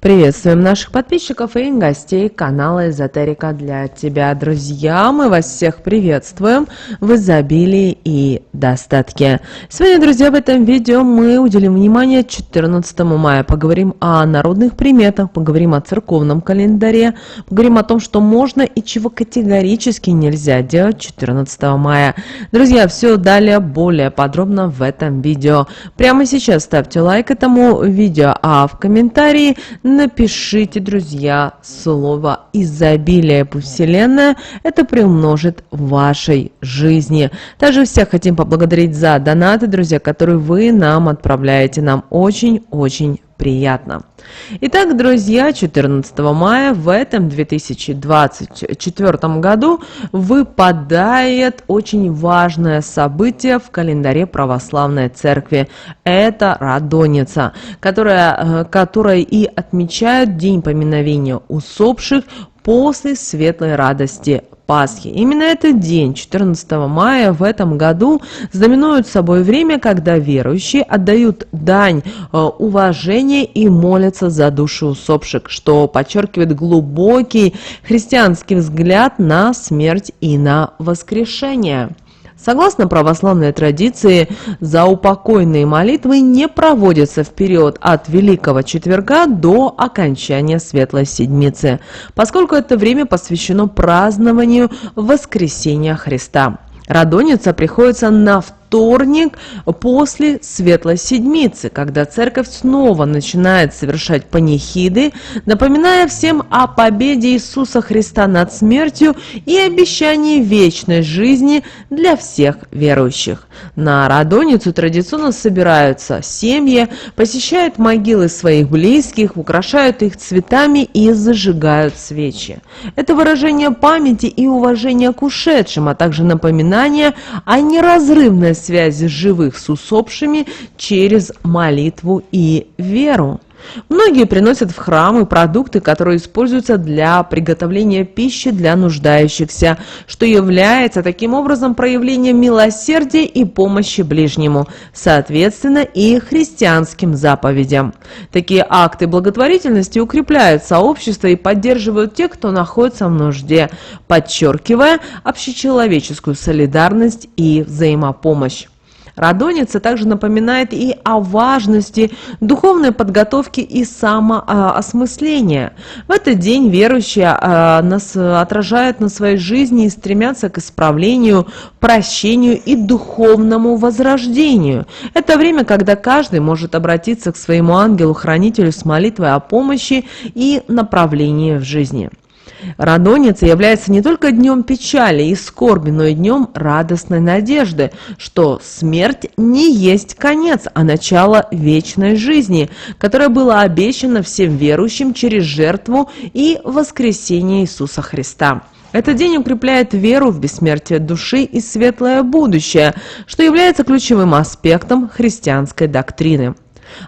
Приветствуем наших подписчиков и гостей канала Эзотерика для тебя, друзья. Мы вас всех приветствуем в изобилии и достатке. Сегодня, друзья, в этом видео мы уделим внимание 14 мая. Поговорим о народных приметах, поговорим о церковном календаре, поговорим о том, что можно и чего категорически нельзя делать 14 мая. Друзья, все далее более подробно в этом видео. Прямо сейчас ставьте лайк этому видео, а в комментарии напишите, друзья, слово «изобилие», пусть Вселенная это приумножит в вашей жизни. Также всех хотим поблагодарить за донаты, друзья, которые вы нам отправляете. Нам очень-очень приятно. Итак, друзья, 14 мая в этом 2024 году выпадает очень важное событие в календаре Православной Церкви. Это Радоница, которая и отмечают День поминовения усопших после светлой радости Пасхи. Именно этот день, 14 мая в этом году, знаменует собой время, когда верующие отдают дань уважения и молятся за души усопших, что подчеркивает глубокий христианский взгляд на смерть и на воскрешение. Согласно православной традиции, заупокойные молитвы не проводятся в период от Великого Четверга до окончания Светлой Седмицы, поскольку это время посвящено празднованию Воскресения Христа. Радоница приходится на вторник после Светлой Седмицы, когда церковь снова начинает совершать панихиды, напоминая всем о победе Иисуса Христа над смертью и обещании вечной жизни для всех верующих. На Радоницу традиционно собираются семьи, посещают могилы своих близких, украшают их цветами и зажигают свечи. Это выражение памяти и уважения к ушедшим, а также напоминание о неразрывной связи живых с усопшими через молитву и веру. Многие приносят в храмы продукты, которые используются для приготовления пищи для нуждающихся, что является таким образом проявлением милосердия и помощи ближнему, соответственно и христианским заповедям. Такие акты благотворительности укрепляют сообщество и поддерживают тех, кто находится в нужде, подчеркивая общечеловеческую солидарность и взаимопомощь. Радоница также напоминает и о важности духовной подготовки и самоосмысления. В этот день верующие отражают на своей жизни и стремятся к исправлению, прощению и духовному возрождению. Это время, когда каждый может обратиться к своему ангелу-хранителю с молитвой о помощи и направлении в жизни. Радоница является не только днем печали и скорби, но и днем радостной надежды, что смерть не есть конец, а начало вечной жизни, которая была обещана всем верующим через жертву и воскресение Иисуса Христа. Этот день укрепляет веру в бессмертие души и светлое будущее, что является ключевым аспектом христианской доктрины.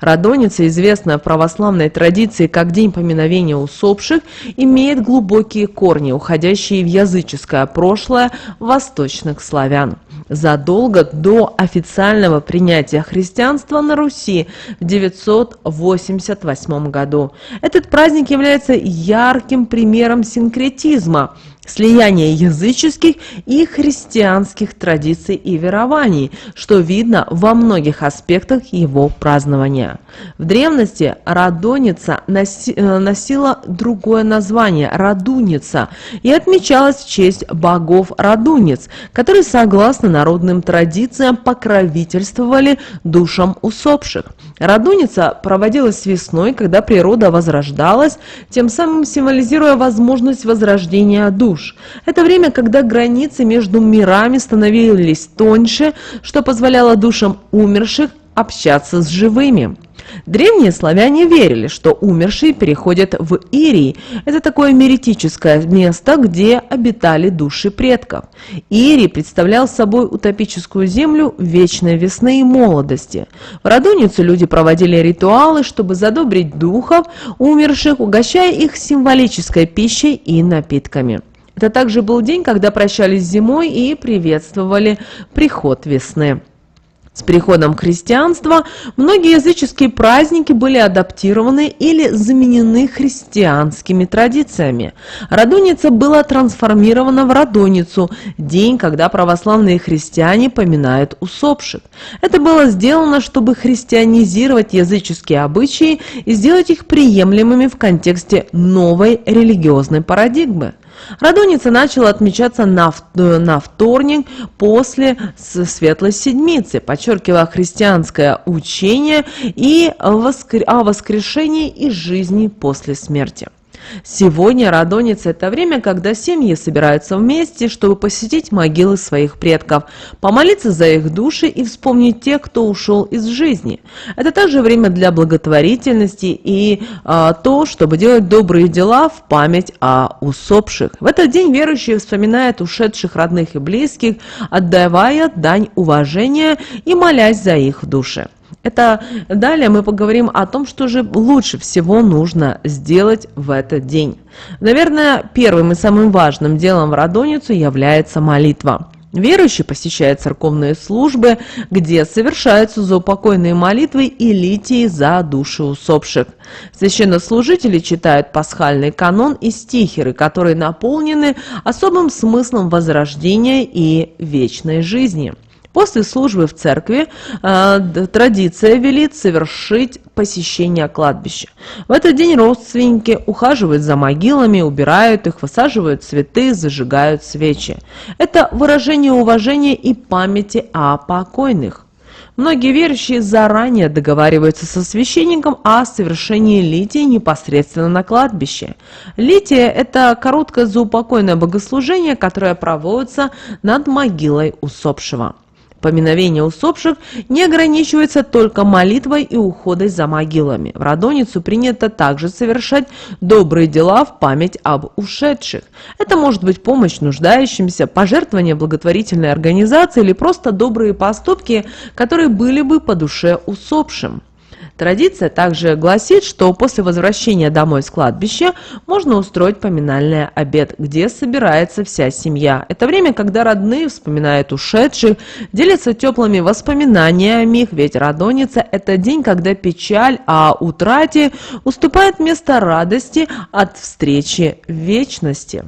Радоница, известная в православной традиции как День поминовения усопших, имеет глубокие корни, уходящие в языческое прошлое восточных славян. Задолго до официального принятия христианства на Руси в 988 году. Этот праздник является ярким примером синкретизма, слияние языческих и христианских традиций и верований, что видно во многих аспектах его празднования. В древности Радоница носила другое название – Радуница, и отмечалась в честь богов Радуниц, которые, согласно народным традициям, покровительствовали душам усопших. Радуница проводилась весной, когда природа возрождалась, тем самым символизируя возможность возрождения душ. Это время, когда границы между мирами становились тоньше, что позволяло душам умерших общаться с живыми. Древние славяне верили, что умершие переходят в Ирий. Это такое меретическое место, где обитали души предков. Ирий представлял собой утопическую землю вечной весны и молодости. В Радоницу люди проводили ритуалы, чтобы задобрить духов умерших, угощая их символической пищей и напитками. Это также был день, когда прощались с зимой и приветствовали приход весны. С приходом христианства многие языческие праздники были адаптированы или заменены христианскими традициями. Радоница была трансформирована в Радоницу, день, когда православные христиане поминают усопших. Это было сделано, чтобы христианизировать языческие обычаи и сделать их приемлемыми в контексте новой религиозной парадигмы. Радоница начала отмечаться на вторник после Светлой Седмицы, подчеркивая христианское учение о воскрешении и жизни после смерти. Сегодня Радоница – это время, когда семьи собираются вместе, чтобы посетить могилы своих предков, помолиться за их души и вспомнить тех, кто ушел из жизни. Это также время для благотворительности и то, чтобы делать добрые дела в память о усопших. В этот день верующие вспоминают ушедших родных и близких, отдавая дань уважения и молясь за их души. Далее мы поговорим о том, что же лучше всего нужно сделать в этот день. Наверное, первым и самым важным делом в Радоницу является молитва. Верующие посещают церковные службы, где совершаются заупокойные молитвы и литии за души усопших. Священнослужители читают пасхальный канон и стихиры, которые наполнены особым смыслом возрождения и вечной жизни. После службы в церкви традиция велит совершить посещение кладбища. В этот день родственники ухаживают за могилами, убирают их, высаживают цветы, зажигают свечи. Это выражение уважения и памяти о покойных. Многие верующие заранее договариваются со священником о совершении литии непосредственно на кладбище. Лития – это короткое заупокойное богослужение, которое проводится над могилой усопшего. Поминовение усопших не ограничивается только молитвой и уходом за могилами. В Радоницу принято также совершать добрые дела в память об ушедших. Это может быть помощь нуждающимся, пожертвование благотворительной организации или просто добрые поступки, которые были бы по душе усопшим. Традиция также гласит, что после возвращения домой с кладбища можно устроить поминальный обед, где собирается вся семья. Это время, когда родные вспоминают ушедших, делятся теплыми воспоминаниями их, ведь Радоница – это день, когда печаль о утрате уступает место радости от встречи в вечности.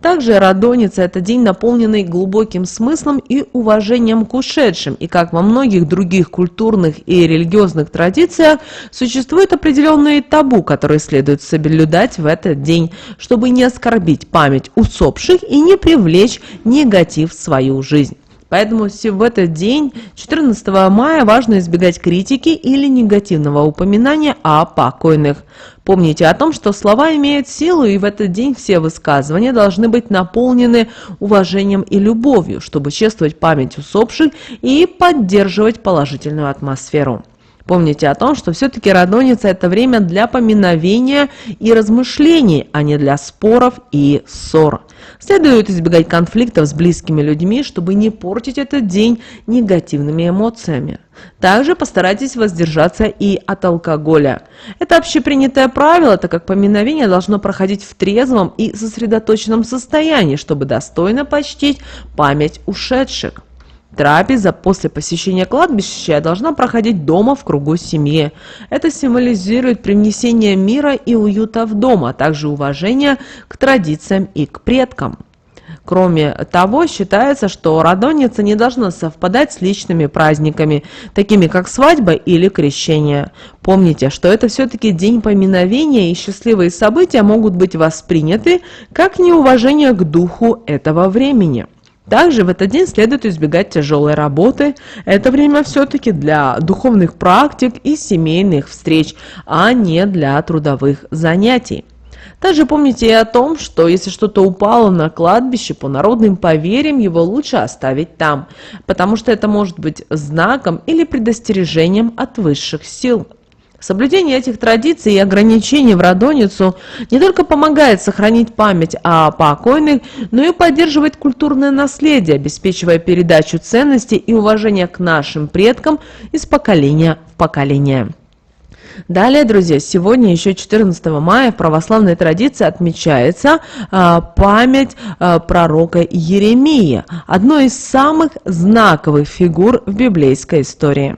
Также Радоница – это день, наполненный глубоким смыслом и уважением к ушедшим. И как во многих других культурных и религиозных традициях, существуют определенные табу, которые следует соблюдать в этот день, чтобы не оскорбить память усопших и не привлечь негатив в свою жизнь. Поэтому в этот день, 14 мая, важно избегать критики или негативного упоминания о покойных. Помните о том, что слова имеют силу, и в этот день все высказывания должны быть наполнены уважением и любовью, чтобы чествовать память усопших и поддерживать положительную атмосферу. Помните о том, что все-таки Радоница – это время для поминовения и размышлений, а не для споров и ссор. Следует избегать конфликтов с близкими людьми, чтобы не портить этот день негативными эмоциями. Также постарайтесь воздержаться и от алкоголя. Это общепринятое правило, так как поминовение должно проходить в трезвом и сосредоточенном состоянии, чтобы достойно почтить память ушедших. Трапеза после посещения кладбища должна проходить дома в кругу семьи. Это символизирует привнесение мира и уюта в дом, а также уважение к традициям и к предкам. Кроме того, считается, что Радоница не должна совпадать с личными праздниками, такими как свадьба или крещение. Помните, что это все-таки день поминовения, и счастливые события могут быть восприняты как неуважение к духу этого времени. Также в этот день следует избегать тяжелой работы. Это время все-таки для духовных практик и семейных встреч, а не для трудовых занятий. Также помните и о том, что если что-то упало на кладбище, по народным поверьям его лучше оставить там, потому что это может быть знаком или предостережением от высших сил. Соблюдение этих традиций и ограничений в Радоницу не только помогает сохранить память о покойных, но и поддерживает культурное наследие, обеспечивая передачу ценностей и уважения к нашим предкам из поколения в поколение. Далее, друзья, сегодня еще 14 мая в православной традиции отмечается память пророка Иеремии, одной из самых знаковых фигур в библейской истории.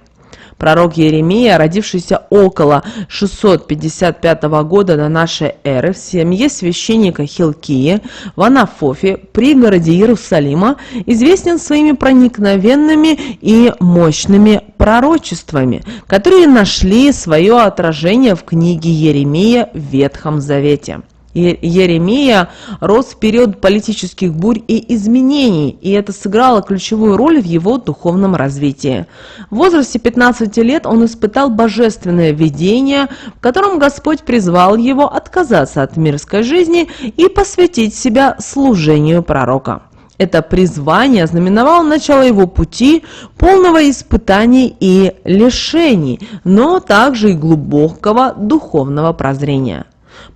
Пророк Иеремия, родившийся около 655 года до нашей эры в семье священника Хилкии в Анафофе, пригороде Иерусалима, известен своими проникновенными и мощными пророчествами, которые нашли свое отражение в книге Иеремия в Ветхом Завете. Иеремия рос в период политических бурь и изменений, и это сыграло ключевую роль в его духовном развитии. В возрасте 15 лет он испытал божественное видение, в котором Господь призвал его отказаться от мирской жизни и посвятить себя служению пророка. Это призвание знаменовало начало его пути, полного испытаний и лишений, но также и глубокого духовного прозрения.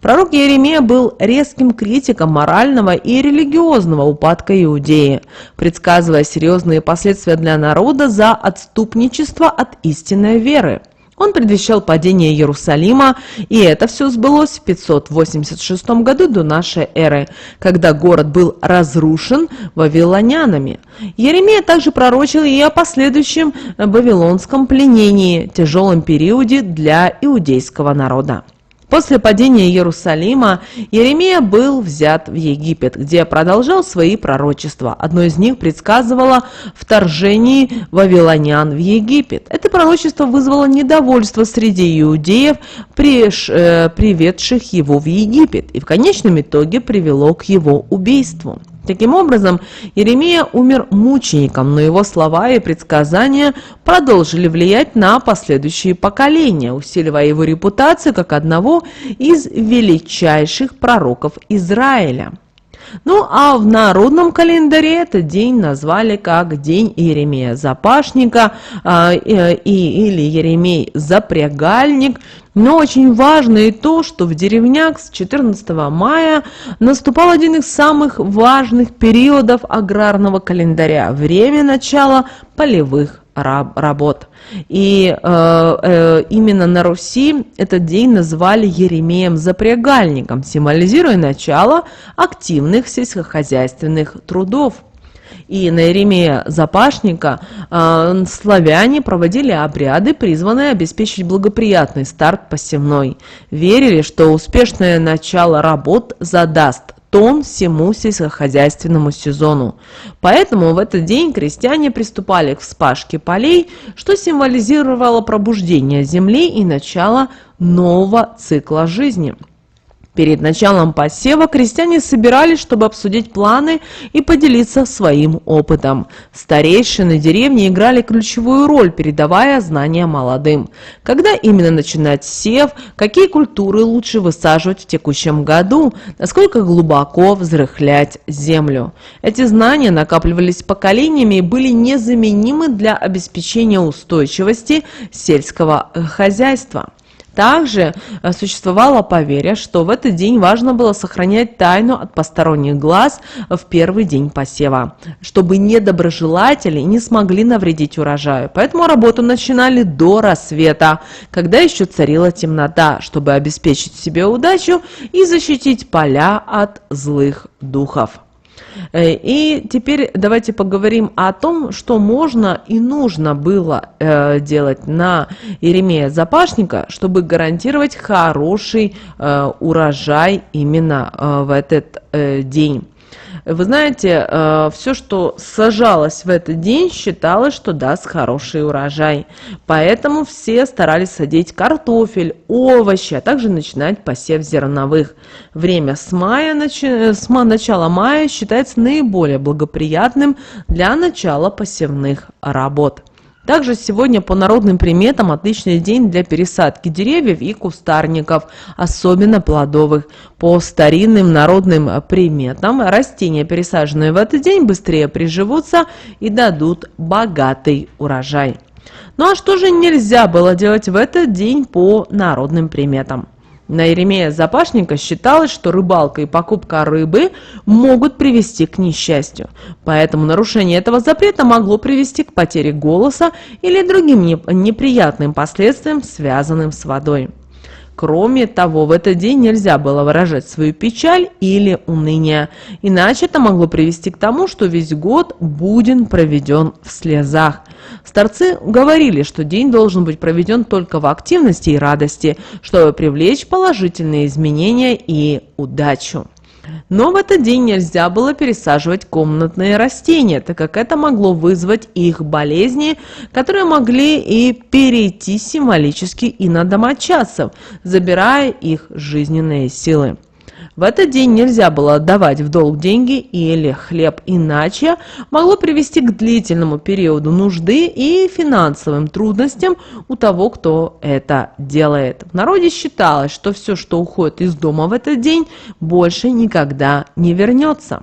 Пророк Иеремия был резким критиком морального и религиозного упадка Иудеи, предсказывая серьезные последствия для народа за отступничество от истинной веры. Он предвещал падение Иерусалима, и это все сбылось в 586 году до нашей эры, когда город был разрушен вавилонянами. Иеремия также пророчил и о последующем вавилонском пленении, тяжелом периоде для иудейского народа. После падения Иерусалима Иеремия был взят в Египет, где продолжал свои пророчества. Одно из них предсказывало вторжение вавилонян в Египет. Это пророчество вызвало недовольство среди иудеев, приведших его в Египет, и в конечном итоге привело к его убийству. Таким образом, Иеремия умер мучеником, но его слова и предсказания продолжили влиять на последующие поколения, усиливая его репутацию как одного из величайших пророков Израиля. Ну а в народном календаре этот день назвали как День Иеремия Запашника или Иеремей Запрягальник. Но очень важно и то, что в деревнях с 14 мая наступал один из самых важных периодов аграрного календаря – время начала полевых работ. И именно на Руси этот день назвали Иеремеем Запрягальником, символизируя начало активных сельскохозяйственных трудов. И на Иеремия Запашника славяне проводили обряды, призванные обеспечить благоприятный старт посевной. Верили, что успешное начало работ задаст тон всему сельскохозяйственному сезону. Поэтому в этот день крестьяне приступали к вспашке полей, что символизировало пробуждение земли и начало нового цикла жизни. Перед началом посева крестьяне собирались, чтобы обсудить планы и поделиться своим опытом. Старейшины деревни играли ключевую роль, передавая знания молодым. Когда именно начинать сев, какие культуры лучше высаживать в текущем году, насколько глубоко взрыхлять землю. Эти знания накапливались поколениями и были незаменимы для обеспечения устойчивости сельского хозяйства. Также существовало поверье, что в этот день важно было сохранять тайну от посторонних глаз в первый день посева, чтобы недоброжелатели не смогли навредить урожаю. Поэтому работу начинали до рассвета, когда еще царила темнота, чтобы обеспечить себе удачу и защитить поля от злых духов. И теперь давайте поговорим о том, что можно и нужно было делать на Иеремия Запашника, чтобы гарантировать хороший урожай именно в этот день. Вы знаете, все, что сажалось в этот день, считалось, что даст хороший урожай. Поэтому все старались садить картофель, овощи, а также начинать посев зерновых. Время с начала мая считается наиболее благоприятным для начала посевных работ. Также сегодня по народным приметам отличный день для пересадки деревьев и кустарников, особенно плодовых. По старинным народным приметам растения, пересаженные в этот день, быстрее приживутся и дадут богатый урожай. Ну а что же нельзя было делать в этот день по народным приметам? На Еремея Запашника считалось, что рыбалка и покупка рыбы могут привести к несчастью. Поэтому нарушение этого запрета могло привести к потере голоса или другим неприятным последствиям, связанным с водой. Кроме того, в этот день нельзя было выражать свою печаль или уныние, иначе это могло привести к тому, что весь год будет проведен в слезах. Старцы говорили, что день должен быть проведен только в активности и радости, чтобы привлечь положительные изменения и удачу. Но в этот день нельзя было пересаживать комнатные растения, так как это могло вызвать их болезни, которые могли и перейти символически и на домочадцев, забирая их жизненные силы. В этот день нельзя было отдавать в долг деньги или хлеб, иначе могло привести к длительному периоду нужды и финансовым трудностям у того, кто это делает. В народе считалось, что все, что уходит из дома в этот день, больше никогда не вернется.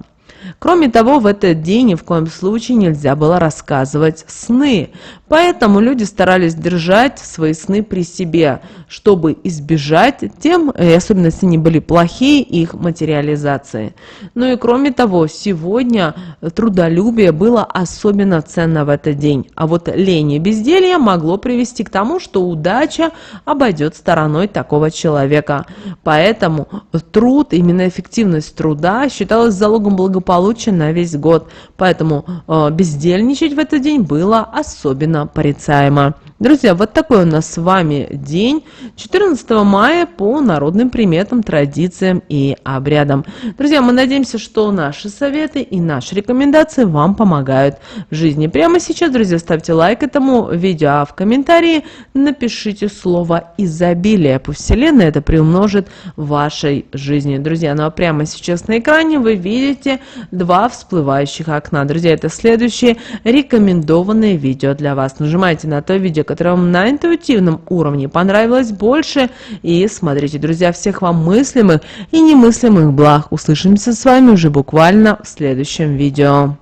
Кроме того, в этот день ни в коем случае нельзя было рассказывать сны, поэтому люди старались держать свои сны при себе, чтобы избежать тем, и особенно если они были плохие, их материализации. Ну и кроме того, сегодня трудолюбие было особенно ценно в этот день, а вот лень и безделье могло привести к тому, что удача обойдет стороной такого человека. Поэтому труд, именно эффективность труда считалась залогом благополучия на весь год, поэтому бездельничать в этот день было особенно порицаемо. Друзья, вот такой у нас с вами день 14 мая по народным приметам, традициям и обрядам. Друзья, мы надеемся, что наши советы и наши рекомендации вам помогают в жизни. Прямо сейчас, друзья, ставьте лайк этому видео, а в комментарии напишите слово «изобилие». Пусть Вселенная это приумножит в вашей жизни. Друзья, ну а прямо сейчас на экране вы видите два всплывающих окна. Друзья, это следующие рекомендованные видео для вас. Нажимайте на то видео, которое вам на интуитивном уровне понравилось больше, и смотрите. Друзья, всех вам мыслимых и немыслимых благ. Услышимся с вами уже буквально в следующем видео.